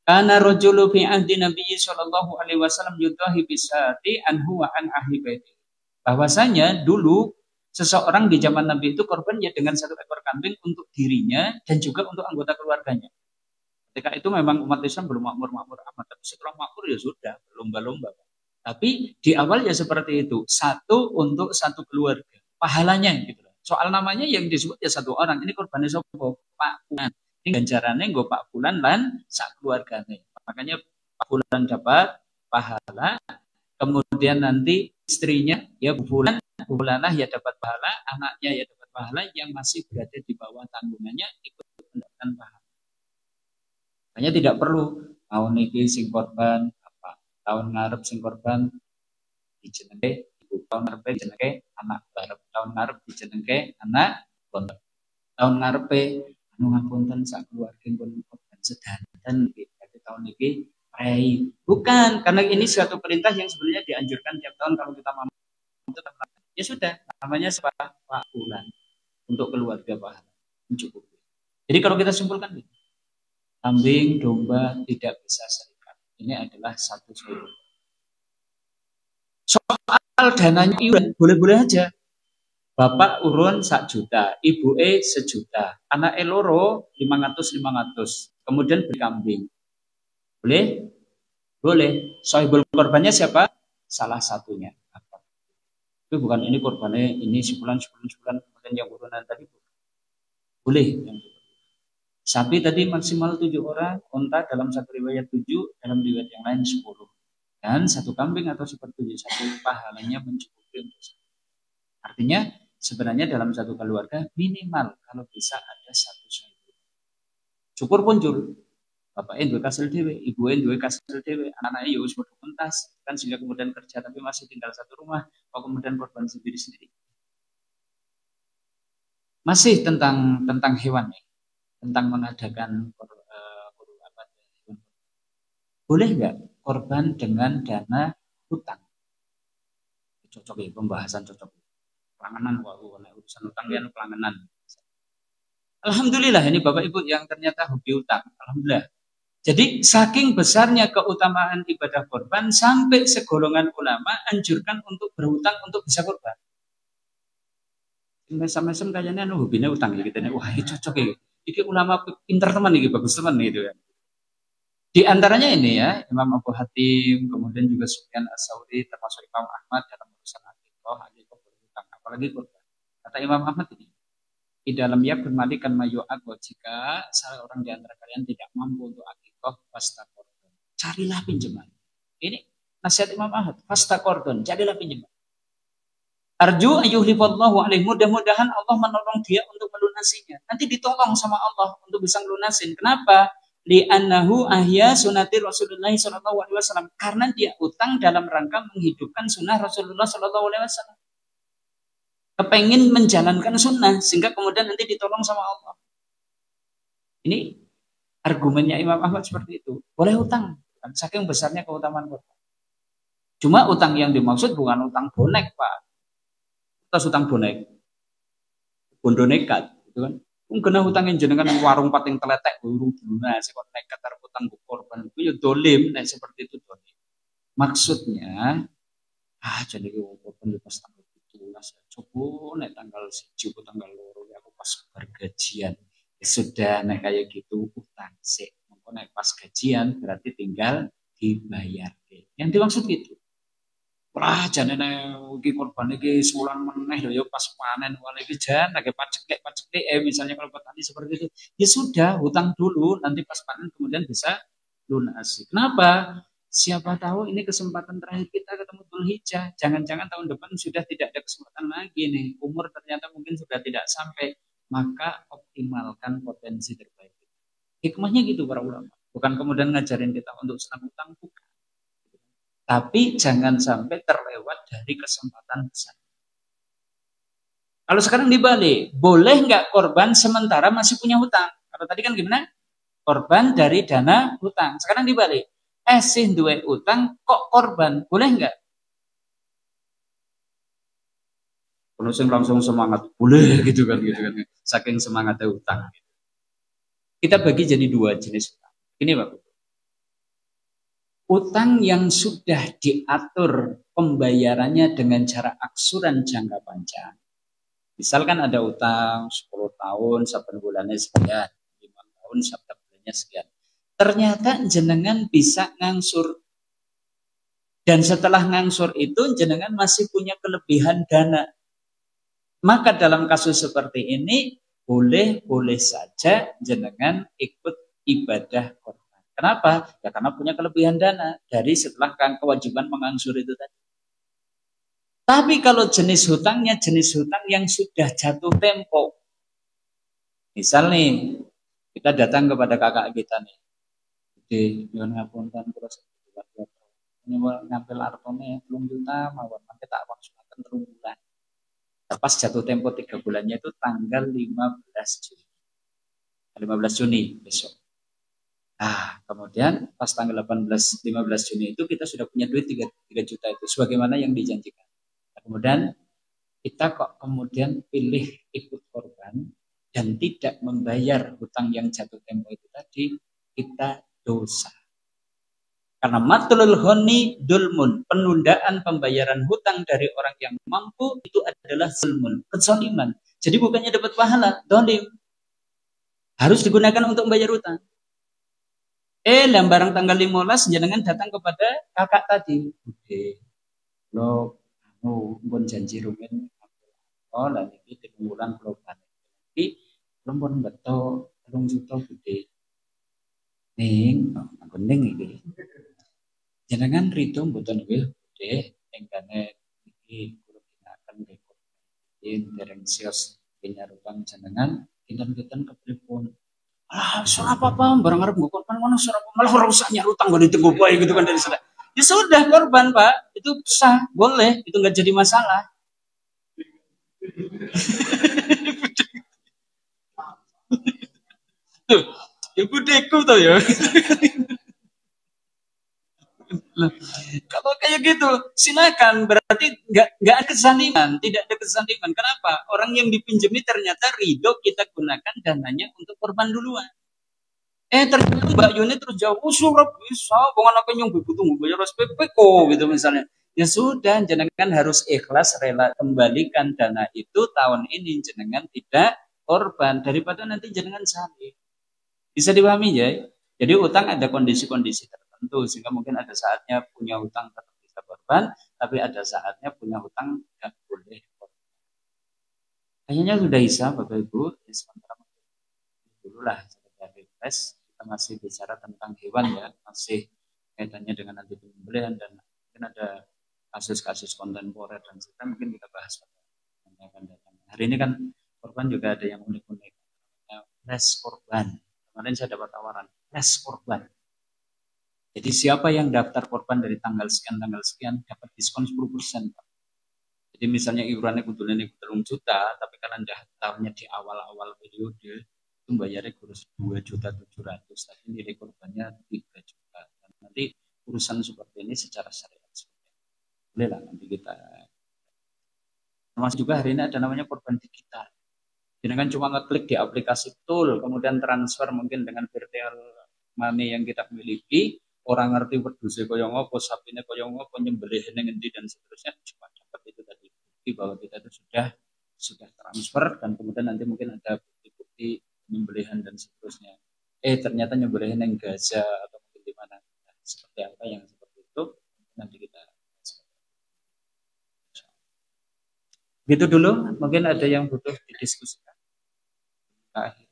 Karena rajulu fi ahdi Nabi sallallahu alaihi wasallam yutahi bisati anhu wa an ahli baiti. Bahwasanya dulu seseorang di zaman Nabi itu korban ya dengan satu ekor kambing untuk dirinya dan juga untuk anggota keluarganya. Ketika itu memang umat Islam belum makmur-makmur amat, tapi setelah makmur ya sudah berlomba-lomba. Tapi di awal ya seperti itu, satu untuk satu keluarga. Pahalanya gitu. Soal namanya yang disebut ya satu orang. Ini korbannya sopo Pak Fulan. Ini ganjarannya gue Pak Fulan lan sak keluarganya. Makanya Pak Fulan dapat pahala. Kemudian nanti istrinya ya Bu Fulanah ya dapat pahala, anaknya ya dapat pahala, yang masih berada di bawah tanggungannya ikut mendapatkan pahala. Makanya tidak perlu tahun ini sing korban apa, tahun ngarep sing korban dijenenge tahun ngarepe dijenenge anak barep, tahun ngarep dijenenge anak pondok, tahun ngarepe anu ngapunten sak keluarga pun korban sedanten berarti tahun ini prei. Bukan, karena ini suatu perintah yang sebenarnya dianjurkan tiap tahun kalau kita mampu tetap ya sudah namanya Pak Fulan untuk keluarga pahala mencukupi. Jadi kalau kita simpulkan kambing domba tidak bisa serikat. Ini adalah satu soal. Soal dananya iuran boleh-boleh aja. Bapak urun 1 juta, ibu sejuta, anak loro 500. Kemudian beli kambing. Boleh? Boleh. Sohibul korbannya siapa? Salah satunya. Itu bukan ini korbannya ini sebulan, kemudian yang urunan tadi. Boleh. Sapi tadi maksimal 7 orang, unta dalam satu riwayat 7, dalam riwayat yang lain 10. Dan satu kambing atau seperti satu pahalanya mencukupi untuk satu. Artinya sebenarnya dalam satu keluarga minimal kalau bisa ada satu sohibul. Syukur pun jul. Bapaknya dua kasil dewe, ibunya dua kasil dewe, anak-anaknya ya wis padha pentas kan sehingga kemudian kerja tapi masih tinggal satu rumah, kok kemudian korban sendiri-sendiri. Masih tentang hewan nih, tentang mengadakan boleh nggak korban dengan dana hutang? Cocok ya pembahasan cocok. Pelanganan urusan hutang yang pelanganan. Alhamdulillah ini Bapak Ibu yang ternyata hobi hutang. Alhamdulillah. Jadi saking besarnya keutamaan ibadah korban sampai segolongan ulama anjurkan untuk berhutang untuk bisa korban. Mesam-mesam kayaknya hobinya utang ya gitu. Wah ini cocok ya. Ini ulama pinter teman nih, bagus teman gitu ya. Di antaranya ini ya Imam Abu Hatim, kemudian juga Sufyan As-Tsauri, termasuk Imam Ahmad dalam urusan akikoh berhutang, apalagi korban. Kata Imam Ahmad ini, di dalam yakun malikan mayu'ak, jika salah orang di antara kalian tidak mampu untuk akikoh, pasta carilah pinjaman. Ini nasihat Imam Ahmad, fasta kordon, carilah pinjaman. Arju ayyuhlifallahu alaihi, mudah-mudahan Allah menolong dia untuk melunasinya. Nanti ditolong sama Allah untuk bisa melunasin. Kenapa? Li'annahu ahya sunati Rasulullah sallallahu alaihi wasallam. Karena dia utang dalam rangka menghidupkan sunnah Rasulullah sallallahu alaihi wasallam. Kepengen menjalankan sunnah sehingga kemudian nanti ditolong sama Allah. Ini argumennya Imam Ahmad seperti itu. Boleh utang, saking besarnya keutamaan korban. Cuma utang yang dimaksud bukan utang bonek, Pak. Kita utang bonek, bondo nekat, gitu kan? Kena hutangin jenengan warung pating teletek, burung lunas, kok nekat arep utang korban itu ya dolim, nah seperti itu dolim. Maksudnya, jadi korban pas tanggal 17, coba nek tanggal 1 tanggal 2 aku pas bergajian. Ya sudah, nek kayak gitu utang sih. Nek pas gajian berarti tinggal dibayar. Yang dimaksud gitu. Wah, janane iki korban iki sebulan meneh lho ya pas panen wale iki jan lagi pacek misalnya kalau petani seperti itu. Ya sudah, hutang dulu nanti pas panen kemudian bisa lunasi. Kenapa? Siapa tahu ini kesempatan terakhir kita ketemu Dzulhijjah. Jangan-jangan tahun depan sudah tidak ada kesempatan lagi nih. Umur ternyata mungkin sudah tidak sampai. Maka optimalkan potensi terbaik. Hikmahnya gitu para ulama. Bukan kemudian ngajarin kita untuk senang utang, bukan. Tapi jangan sampai terlewat dari kesempatan besar. Kalau sekarang dibalik, boleh nggak korban sementara masih punya hutang? Kalau tadi kan gimana? Korban dari dana hutang. Sekarang dibalik, sih duwe utang kok korban, boleh nggak? Penuh langsung semangat, boleh gitu kan. Saking semangatnya hutang. Kita bagi jadi 2 jenis hutang. Ini Bapak. Utang yang sudah diatur pembayarannya dengan cara aksuran jangka panjang. Misalkan ada utang 10 tahun, saben bulannya sekian, 5 tahun, saben bulannya sekian. Ternyata jenengan bisa ngangsur. Dan setelah ngangsur itu jenengan masih punya kelebihan dana. Maka dalam kasus seperti ini, boleh saja jenengan ikut ibadah korban. Kenapa? Ya karena punya kelebihan dana dari setelah kewajiban mengangsur itu tadi. Tapi kalau jenis hutangnya jenis hutang yang sudah jatuh tempo. Misal nih, kita datang kepada kakak kita nih. Di nyuwun ngapunten kula ini ngambil artone 3 juta mawon mangke tak waksunaken 3 bulan. Pas jatuh tempo 3 bulannya itu tanggal 15 Juni. 15 Juni besok. Nah, kemudian pas tanggal 15 Juni itu kita sudah punya duit 3 juta itu sebagaimana yang dijanjikan. Nah, kemudian kita kok kemudian pilih ikut korban dan tidak membayar hutang yang jatuh tempo itu tadi, kita dosa. Karena matlul ghani dulmun, penundaan pembayaran hutang dari orang yang mampu itu adalah zulmun, kezaliman. Jadi bukannya dapat pahala, dolim. Harus digunakan untuk membayar hutang. Barang tanggal 15 jenengan datang kepada kakak tadi. Oke. Lo pun janji rumen. Oh, lan iki 3 bulan kula balik. Iki pun beto 3 juta gede. Ning, ning iki. Jenengan rido mboten nggih gede engkane iki kula ginaken dekor. Yen dereng sios penyar utang jenengan kinten-kinten kepripun. Apa-apa barang arep nggo korban mana malah ora usah nyar utang nggo ditunggu bae gitu kan dari sana. Ya sudah korban, Pak. Itu sah, boleh, itu enggak jadi masalah. Tuh, ibu deku tuh ya. Kalau kayak gitu, silakan. Berarti nggak ada kezaliman, tidak ada kezaliman. Kenapa? Orang yang dipinjemi ternyata ridho kita gunakan dananya untuk korban duluan. Ternyata Mbak Yuni terus jauh, surat bisa, bukan apa yang butuh bayar SPP kok, gitu misalnya. Ya sudah, jenengan harus ikhlas rela kembalikan dana itu tahun ini jenengan tidak korban daripada nanti jenengan salih. Bisa dipahami ya? Jadi utang ada kondisi-kondisi tertentu sehingga mungkin ada saatnya punya utang tetap bisa korban, tapi ada saatnya punya utang tidak boleh korban. Kayaknya sudah bisa Bapak Ibu, ya sementara dulu lah sekedar refresh. Kita masih bicara tentang hewan ya, masih kaitannya dengan nanti penyembelihan dan mungkin ada kasus-kasus kontemporer dan seterusnya mungkin kita bahas pada yang akan datang. Hari ini kan korban juga ada yang unik-unik. Les korban. Kemarin saya dapat tawaran les korban. Jadi siapa yang daftar korban dari tanggal sekian dapat diskon 10%. Pak. Jadi misalnya iurannya kebetulan ini 3 juta, tapi kan Anda daftarnya di awal-awal periode, itu bayarnya kurus 2.700.000, tapi nilai korbannya 3 juta. Dan nanti urusan seperti ini secara syariat. Boleh lah nanti kita. Termasuk juga hari ini ada namanya korban digital. Jadi kan cuma ngeklik di aplikasi tool, kemudian transfer mungkin dengan virtual money yang kita miliki, orang ngerti berdusnya koyong apa, sapine koyong apa, nyembelih ngendi dan seterusnya, cuma dapat itu tadi bukti bahwa kita itu sudah transfer dan kemudian nanti mungkin ada bukti-bukti penyembelihan dan seterusnya. Ternyata nyembelihan yang Gaza atau mungkin di mana, nah, seperti apa yang seperti itu nanti kita. Gitu dulu, mungkin ada yang butuh didiskusikan. Akhir.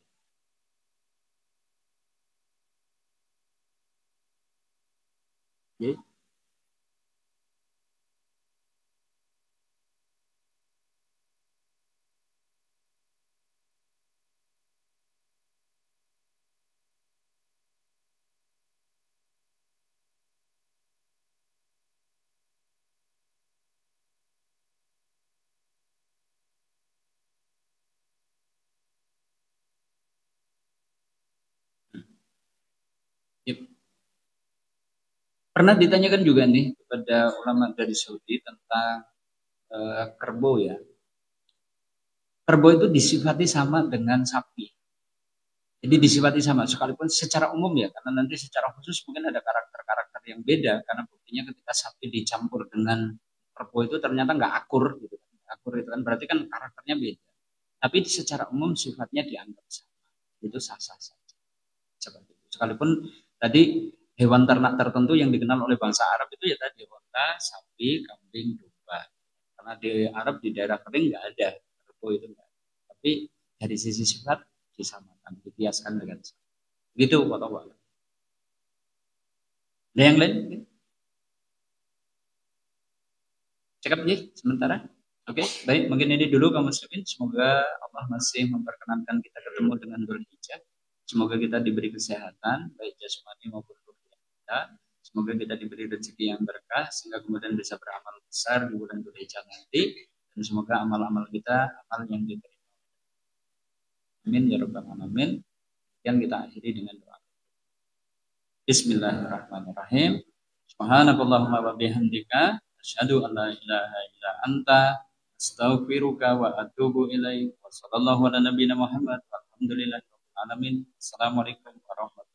Okay. Yep. Pernah ditanyakan juga nih kepada ulama dari Saudi tentang kerbau ya. Kerbau itu disifati sama dengan sapi. Jadi disifati sama sekalipun secara umum ya, karena nanti secara khusus mungkin ada karakter-karakter yang beda karena buktinya ketika sapi dicampur dengan kerbau itu ternyata nggak akur gitu. Akur itu kan berarti kan karakternya beda. Tapi secara umum sifatnya dianggap sama. Itu sah-sah saja. Seperti itu. Sekalipun tadi hewan ternak tertentu yang dikenal oleh bangsa Arab itu ya tadi onta, sapi, kambing, domba. Karena di Arab di daerah kering nggak ada kerbau itu nggak. Tapi dari sisi sifat disamakan, dikiaskan dengan sama. Gitu Pak Tawa. Ada yang lain? Cekap nih sementara. Oke, baik. Mungkin ini dulu kaum muslimin. Semoga Allah masih memperkenankan kita ketemu dengan Dzulhijjah. Semoga kita diberi kesehatan, baik jasmani maupun ruhani kita. Semoga kita diberi rezeki yang berkah, sehingga kemudian bisa beramal besar di bulan Dzulhijjah nanti. Dan semoga amal-amal kita, amal yang diterima. Amin, ya Rabbal Alamin. Yang kita akhiri dengan doa. Bismillahirrahmanirrahim. Subhanakallahumma wa bihamdika asyhadu an la ilaha illa anta astaghfiruka wa atubu ilaik. Wassallallahu ala nabiyina Muhammad walhamdulillahi rabbil alamin. Assalamualaikum warahmatullahi wabarakatuh.